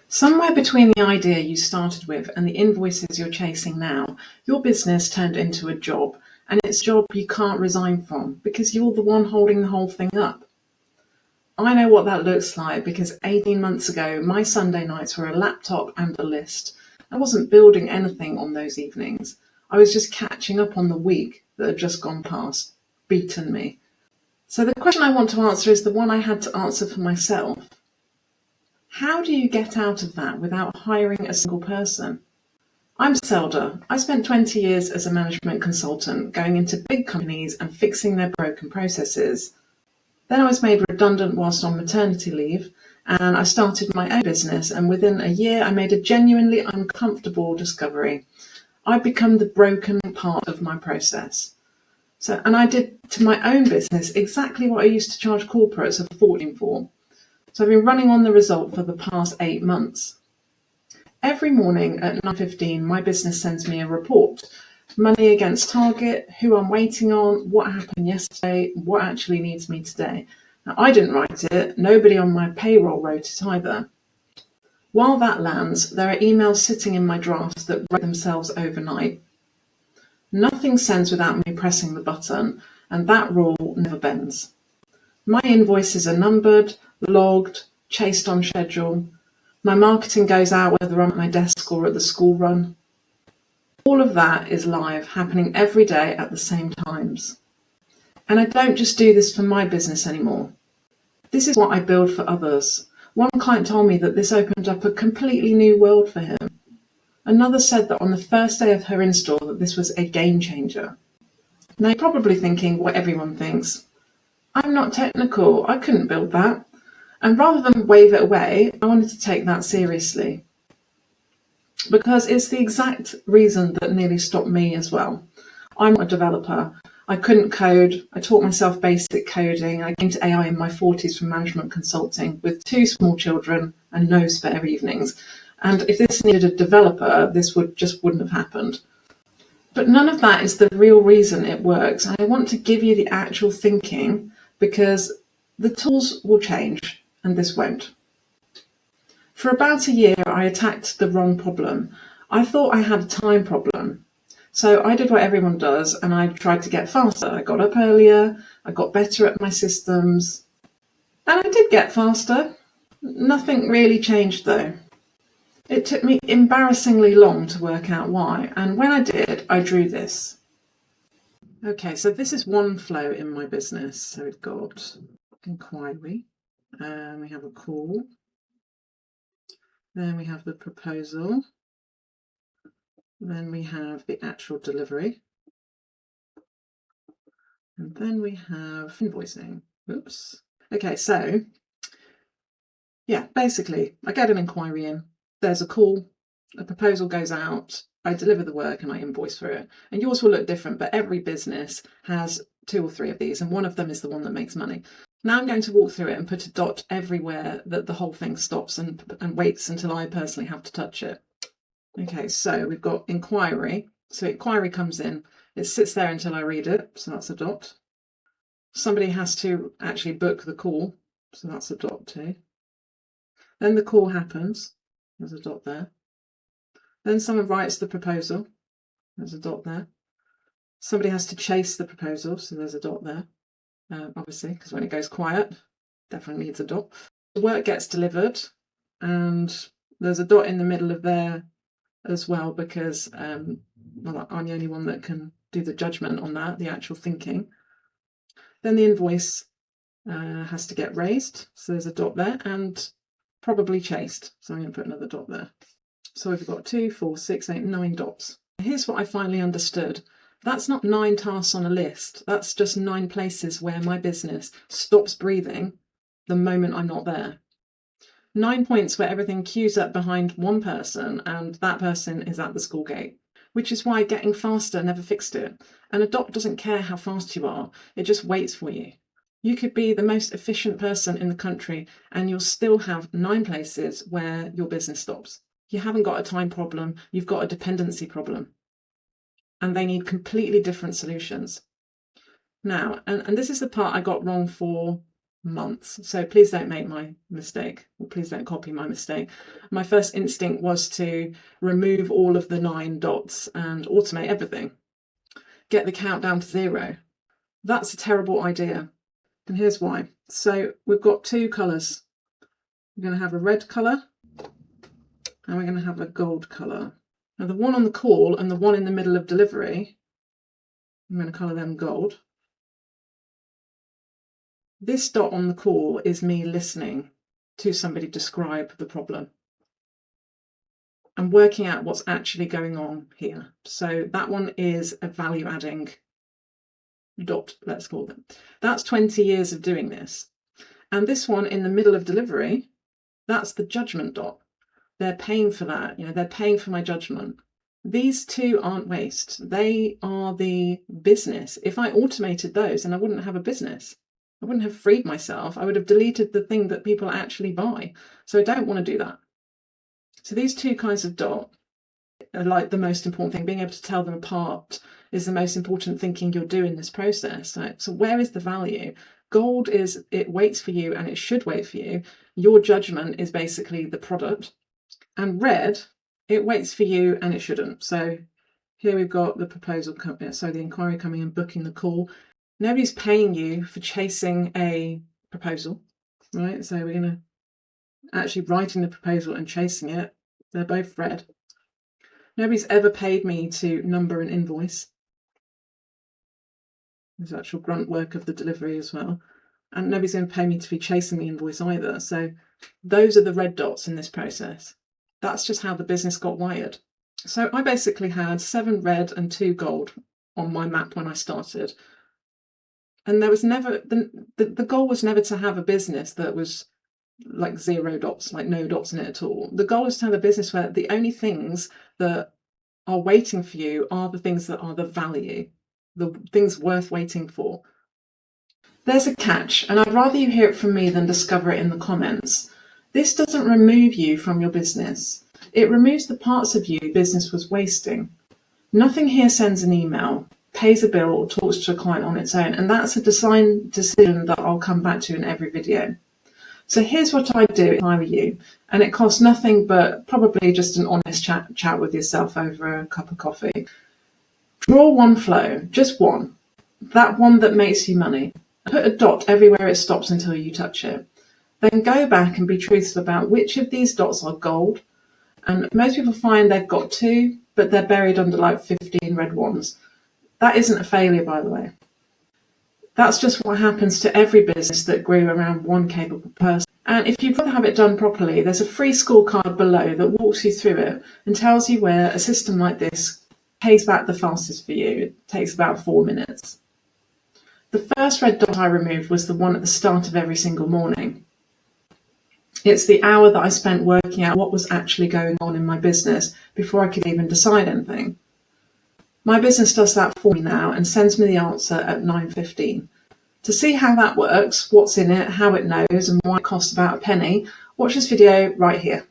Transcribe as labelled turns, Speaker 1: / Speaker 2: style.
Speaker 1: Somewhere between the idea you started with and the invoices you're chasing now, your business turned into a job, and it's a job you can't resign from because you're the one holding the whole thing up. I know what that looks like because 18 months ago, my Sunday nights were a laptop and a list. I wasn't building anything on those evenings. I was just catching up on the week that had just gone past, beaten me. So the question I want to answer is the one I had to answer for myself. How do you get out of that without hiring a single person? I'm Selda. I spent 20 years as a management consultant going into big companies and fixing their broken processes. Then I was made redundant whilst on maternity leave, and I started my own business, and within a year I made a genuinely uncomfortable discovery. I'd become the broken part of my process. And I did to my own business exactly what I used to charge corporates a fortune for. So I've been running on the result for the past 8 months. Every morning at 9:15, my business sends me a report. Money against target, who I'm waiting on, what happened yesterday, what actually needs me today. Now, I didn't write it, nobody on my payroll wrote it either. While that lands, there are emails sitting in my drafts that write themselves overnight. Nothing sends without me pressing the button, and that rule never bends. My invoices are numbered, logged, chased on schedule. My marketing goes out whether I'm at my desk or at the school run. All of that is live, happening every day at the same times. And I don't just do this for my business anymore. This is what I build for others. One client told me that this opened up a completely new world for him. Another said that on the first day of her install that this was a game changer. Now you're probably thinking what everyone thinks. I'm not technical, I couldn't build that. And rather than wave it away, I wanted to take that seriously. Because it's the exact reason that nearly stopped me as well. I'm not a developer. I couldn't code. I taught myself basic coding. I came to AI in my 40s from management consulting with 2 small children and no spare evenings. And if this needed a developer, this wouldn't have happened. But none of that is the real reason it works. I want to give you the actual thinking because the tools will change and this won't. For about a year, I attacked the wrong problem. I thought I had a time problem. So I did what everyone does and I tried to get faster. I got up earlier, I got better at my systems, and I did get faster. Nothing really changed though. It took me embarrassingly long to work out why, and when I did, I drew this. Okay, so this is one flow in my business. So we've got inquiry, and we have a call, then we have the proposal, then we have the actual delivery, and then we have invoicing. Oops. Okay, so yeah, basically I get an inquiry in, there's a call, a proposal goes out, I deliver the work and I invoice for it. And yours will look different, but every business has 2 or 3 of these, and one of them is the one that makes money. Now I'm going to walk through it and put a dot everywhere that the whole thing stops and waits until I personally have to touch it. Okay, so we've got inquiry. So inquiry comes in, it sits there until I read it, so that's a dot. Somebody has to actually book the call, so that's a dot too. Then the call happens, there's a dot there. Then someone writes the proposal, there's a dot there. Somebody has to chase the proposal, so there's a dot there, obviously, because when it goes quiet, definitely needs a dot. The work gets delivered, and there's a dot in the middle of there as well, because I'm the only one that can do the judgment on that, the actual thinking. Then the invoice has to get raised, so there's a dot there, and probably chased, so I'm going to put another dot there. So we've got 2, 4, 6, 8, 9 dots. Here's what I finally understood. That's not 9 tasks on a list. That's just 9 places where my business stops breathing the moment I'm not there. 9 points where everything queues up behind one person and that person is at the school gate, which is why getting faster never fixed it. And a dot doesn't care how fast you are. It just waits for you. You could be the most efficient person in the country and you'll still have 9 places where your business stops. You haven't got a time problem, you've got a dependency problem. And they need completely different solutions. Now, and this is the part I got wrong for months. So please don't make my mistake, or please don't copy my mistake. My first instinct was to remove all of the 9 dots and automate everything. Get the count down to 0. That's a terrible idea. And here's why. So we've got 2 colours. We're going to have a red colour and we're going to have a gold colour. Now the one on the call and the one in the middle of delivery, I'm going to colour them gold. This dot on the call is me listening to somebody describe the problem and working out what's actually going on here. So that one is a value adding dot, let's call them. That's 20 years of doing this. And this one in the middle of delivery, that's the judgment dot. They're paying for that, they're paying for my judgment. These 2 aren't waste, they are the business. If I automated those, then I wouldn't have a business. I wouldn't have freed myself. I would have deleted the thing that people actually buy. So I don't want to do that. So these 2 kinds of dot are like the most important thing. Being able to tell them apart is the most important thinking you'll do in this process. Right? So where is the value? Gold is, it waits for you and it should wait for you. Your judgment is basically the product. And red, it waits for you and it shouldn't. So here we've got the proposal, so the inquiry coming and booking the call. Nobody's paying you for chasing a proposal, right? So we're going to actually writing the proposal and chasing it. They're both red. Nobody's ever paid me to number an invoice. There's actual grunt work of the delivery as well. And nobody's going to pay me to be chasing the invoice either. So those are the red dots in this process. That's just how the business got wired. So I basically had 7 red and 2 gold on my map when I started. And there was never, the goal was never to have a business that was like 0 dots, like no dots in it at all. The goal is to have a business where the only things that are waiting for you are the things that are the value, the things worth waiting for. There's a catch, and I'd rather you hear it from me than discover it in the comments. This doesn't remove you from your business. It removes the parts of you business was wasting. Nothing here sends an email, pays a bill, or talks to a client on its own, and that's a design decision that I'll come back to in every video. So here's what I'd do if I were you, and it costs nothing but probably just an honest chat with yourself over a cup of coffee. Draw one flow, just one, that one that makes you money. Put a dot everywhere it stops until you touch it. Then go back and be truthful about which of these dots are gold, and most people find they've got 2, but they're buried under like 15 red ones. That isn't a failure, by the way. That's just what happens to every business that grew around one capable person. And if you'd rather have it done properly, there's a free scorecard below that walks you through it and tells you where a system like this pays back the fastest for you. It takes about 4 minutes. The first red dot I removed was the one at the start of every single morning. It's the hour that I spent working out what was actually going on in my business before I could even decide anything. My business does that for me now and sends me the answer at 9:15. To see how that works, what's in it, how it knows, and why it costs about a penny, watch this video right here.